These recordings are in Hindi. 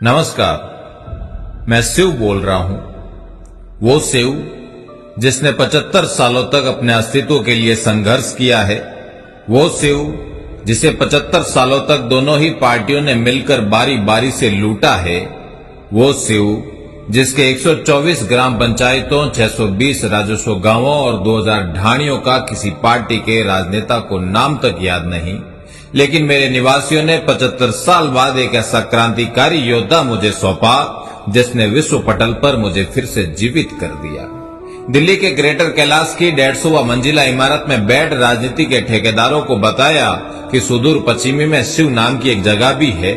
नमस्कार, मैं शिव बोल रहा हूं। वो शिव जिसने 75 सालों तक अपने अस्तित्व के लिए संघर्ष किया है। वो शिव जिसे 75 सालों तक दोनों ही पार्टियों ने मिलकर बारी बारी से लूटा है। वो शिव जिसके 124 ग्राम पंचायतों, 620 राजस्व गांवों और 2000 ढाणियों का किसी पार्टी के राजनेता को नाम तक याद नहीं, लेकिन मेरे निवासियों ने 75 साल बाद एक ऐसा क्रांतिकारी योद्धा मुझे सौंपा जिसने विश्व पटल पर मुझे फिर से जीवित कर दिया। दिल्ली के ग्रेटर कैलाश की 150वां मंजिला इमारत में बैठ राजनीति के ठेकेदारों को बताया कि सुदूर पश्चिमी में शिव नाम की एक जगह भी है।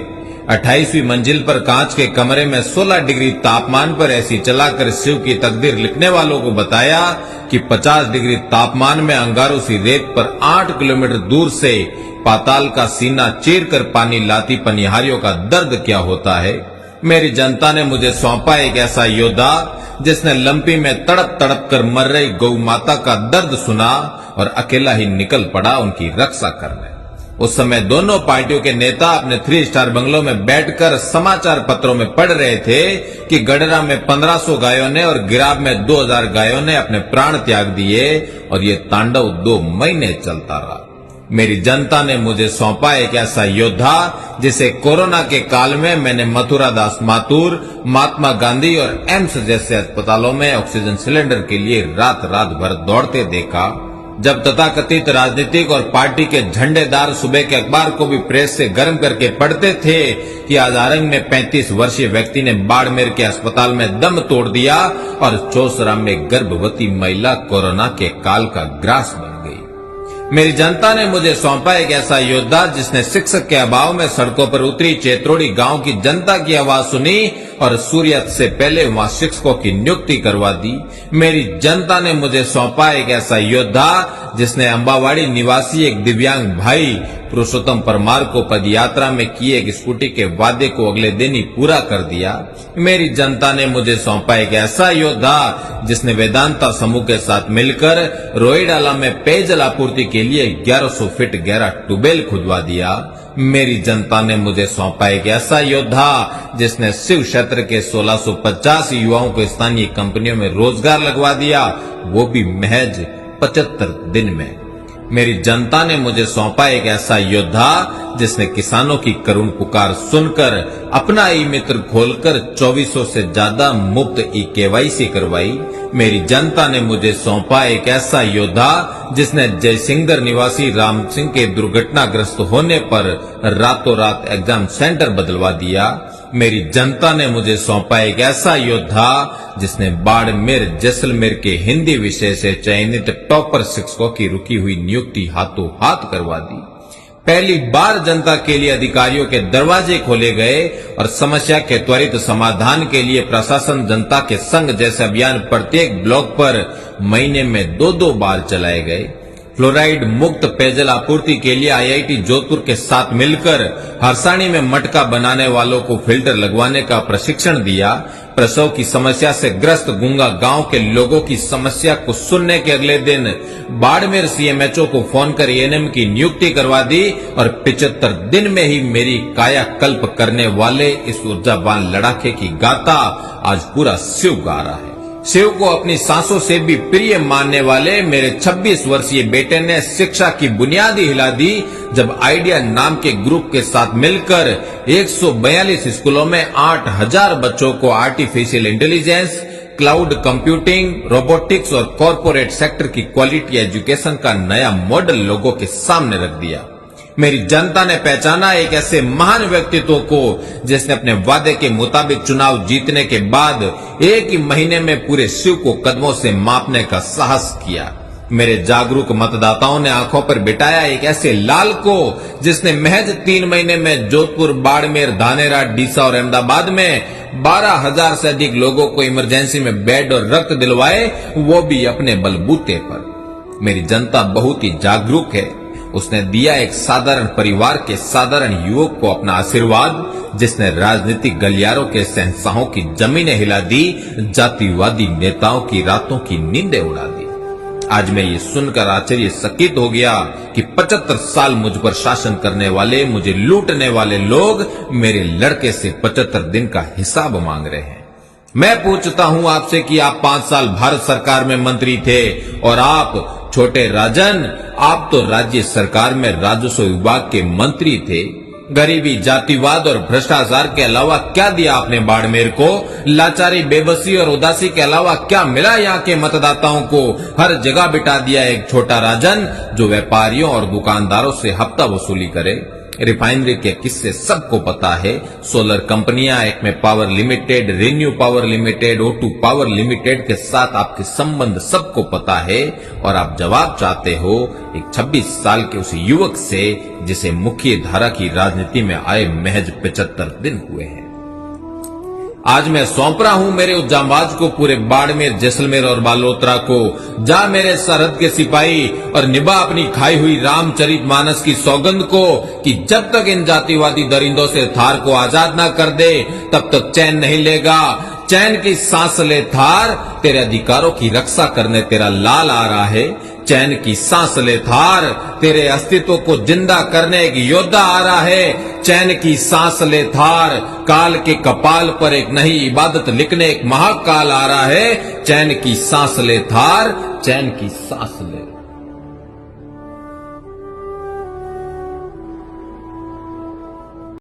28वीं मंजिल पर कांच के कमरे में 16 डिग्री तापमान पर ऐसी चलाकर शिव की तकदीर लिखने वालों को बताया कि 50 डिग्री तापमान में अंगारों सी रेत पर 8 किलोमीटर दूर से पाताल का सीना चीर कर पानी लाती पनिहारियों का दर्द क्या होता है। मेरी जनता ने मुझे सौंपा एक ऐसा योद्धा जिसने लंपी में तड़प तड़प कर मर रही गौ माता का दर्द सुना और अकेला ही निकल पड़ा उनकी रक्षा करने। उस समय दोनों पार्टियों के नेता अपने 3 स्टार बंगलों में बैठकर समाचार पत्रों में पढ़ रहे थे कि गडरा में 1500 गायों ने और गिराब में 2000 गायों ने अपने प्राण त्याग दिए और ये तांडव 2 महीने चलता रहा। मेरी जनता ने मुझे सौंपा एक ऐसा योद्धा जिसे कोरोना के काल में मैंने मथुरा दास माथुर, महात्मा गांधी और एम्स जैसे अस्पतालों में ऑक्सीजन सिलेंडर के लिए रात रात भर दौड़ते देखा। जब तथाकथित राजनीतिक और पार्टी के झंडेदार सुबह के अखबार को भी प्रेस से गर्म करके पढ़ते थे कि आज आरंग में 35 वर्षीय व्यक्ति ने बाड़मेर के अस्पताल में दम तोड़ दिया और चौसरा में गर्भवती महिला कोरोना के काल का ग्रास बन गई। मेरी जनता ने मुझे सौंपा एक ऐसा योद्धा जिसने शिक्षक के अभाव में सड़कों पर उतरी चेत्रोड़ी गांव की जनता की आवाज सुनी और सूर्यास्त से पहले वहां शिक्षकों की नियुक्ति करवा दी। मेरी जनता ने मुझे सौंपा एक ऐसा योद्धा जिसने अंबावाड़ी निवासी एक दिव्यांग भाई पुरुषोत्तम परमार को पदयात्रा में किए एक स्कूटी के वादे को अगले दिन ही पूरा कर दिया। मेरी जनता ने मुझे सौंपा एक ऐसा योद्धा जिसने वेदांता समूह के साथ मिलकर रोईडाला में पेयजल आपूर्ति के लिए 1100 फीट गहरा ट्यूबवेल खुदवा दिया। मेरी जनता ने मुझे सौंपा एक ऐसा योद्धा जिसने शिव क्षेत्र के 1650 युवाओं को स्थानीय कंपनियों में रोजगार लगवा दिया, वो भी महज 75 दिन में। मेरी जनता ने मुझे सौंपा एक ऐसा योद्धा जिसने किसानों की करुण पुकार सुनकर अपना ई मित्र खोलकर 2400 से ज्यादा मुफ्त ई-केवाईसी करवाई। मेरी जनता ने मुझे सौंपा एक ऐसा योद्धा जिसने जयसिंगर निवासी राम सिंह के दुर्घटनाग्रस्त होने पर रातों रात एग्जाम सेंटर बदलवा दिया। मेरी जनता ने मुझे सौंपा एक ऐसा योद्धा जिसने बाड़मेर जैसलमेर के हिंदी विषय से चयनित टॉपर शिक्षकों की रुकी हुई नियुक्ति हाथों हाथ करवा दी। पहली बार जनता के लिए अधिकारियों के दरवाजे खोले गए और समस्या के त्वरित समाधान के लिए प्रशासन जनता के संग जैसे अभियान प्रत्येक ब्लॉक पर महीने में 2-2 बार चलाए गए। फ्लोराइड मुक्त पेयजल आपूर्ति के लिए आईआईटी जोधपुर के साथ मिलकर हरसाणी में मटका बनाने वालों को फिल्टर लगवाने का प्रशिक्षण दिया। प्रसव की समस्या से ग्रस्त गूंगा गांव के लोगों की समस्या को सुनने के अगले दिन बाड़मेर सीएमएचओ को फोन कर एएनएम की नियुक्ति करवा दी और 75 दिन में ही मेरी कायाकल्प करने वाले इस ऊर्जावान लड़ाके की गाथा आज पूरा शिव गा रहा है। शिव को अपनी सांसों से भी प्रिय मानने वाले मेरे 26 वर्षीय बेटे ने शिक्षा की बुनियादी हिला दी जब आइडिया नाम के ग्रुप के साथ मिलकर 142 स्कूलों में 8000 बच्चों को artificial intelligence, cloud computing, robotics और कॉर्पोरेट सेक्टर की क्वालिटी एजुकेशन का नया मॉडल लोगों के सामने रख दिया। मेरी जनता ने पहचाना एक ऐसे महान व्यक्तित्व को जिसने अपने वादे के मुताबिक चुनाव जीतने के बाद एक ही महीने में पूरे शिव को कदमों से मापने का साहस किया। मेरे जागरूक मतदाताओं ने आंखों पर बिठाया एक ऐसे लाल को जिसने महज 3 महीने में जोधपुर, बाड़मेर, धानेरा, डीसा और अहमदाबाद में 12,000 से अधिक लोगों को इमरजेंसी में बेड और रक्त दिलवाए, वो भी अपने बलबूते पर। मेरी जनता बहुत ही जागरूक है। उसने दिया एक साधारण परिवार के साधारण युवक को अपना आशीर्वाद जिसने राजनीतिक गलियारों के शहंशाहों की जमीनें हिला दी, जातिवादी नेताओं की रातों की नींदें उड़ा दी। आज मैं ये सुनकर आश्चर्यचकित हो गया कि 75 साल मुझ पर शासन करने वाले, मुझे लूटने वाले लोग मेरे लड़के से 75 दिन का हिसाब मांग रहे हैं। मैं पूछता हूं आपसे कि आप 5 साल भारत सरकार में मंत्री थे और आप छोटे राजन, आप तो राज्य सरकार में राजस्व विभाग के मंत्री थे। गरीबी, जातिवाद और भ्रष्टाचार के अलावा क्या दिया आपने बाड़मेर को? लाचारी, बेबसी और उदासी के अलावा क्या मिला यहाँ के मतदाताओं को? हर जगह बिठा दिया एक छोटा राजन जो व्यापारियों और दुकानदारों से हफ्ता वसूली करे। रिफाइनरी के किस्से सबको पता है। सोलर कंपनियां, एक में power limited, renew power limited, O2 power limited के साथ आपके संबंध सबको पता है। और आप जवाब चाहते हो एक 26 साल के उस युवक से जिसे मुख्य धारा की राजनीति में आए महज 75 दिन हुए हैं। आज मैं सौंप रहा हूं मेरे उस जांबाज को, पूरे बाड़मेर, जैसलमेर और बालोतरा को। जा मेरे सरहद के सिपाही और निभा अपनी खाई हुई रामचरितमानस की सौगंध को कि जब तक इन जातिवादी दरिंदों से थार को आजाद ना कर दे तब तक चैन नहीं लेगा। चैन की सांस ले थार, तेरे अधिकारों की रक्षा करने तेरा लाल आ रहा है। चैन की सांस ले थार, तेरे अस्तित्व को जिंदा करने एक योद्धा आ रहा है। चैन की सांस ले थार, काल के कपाल पर एक नई इबादत लिखने एक महाकाल आ रहा है। चैन की सांस ले थार, चैन की सांस ले।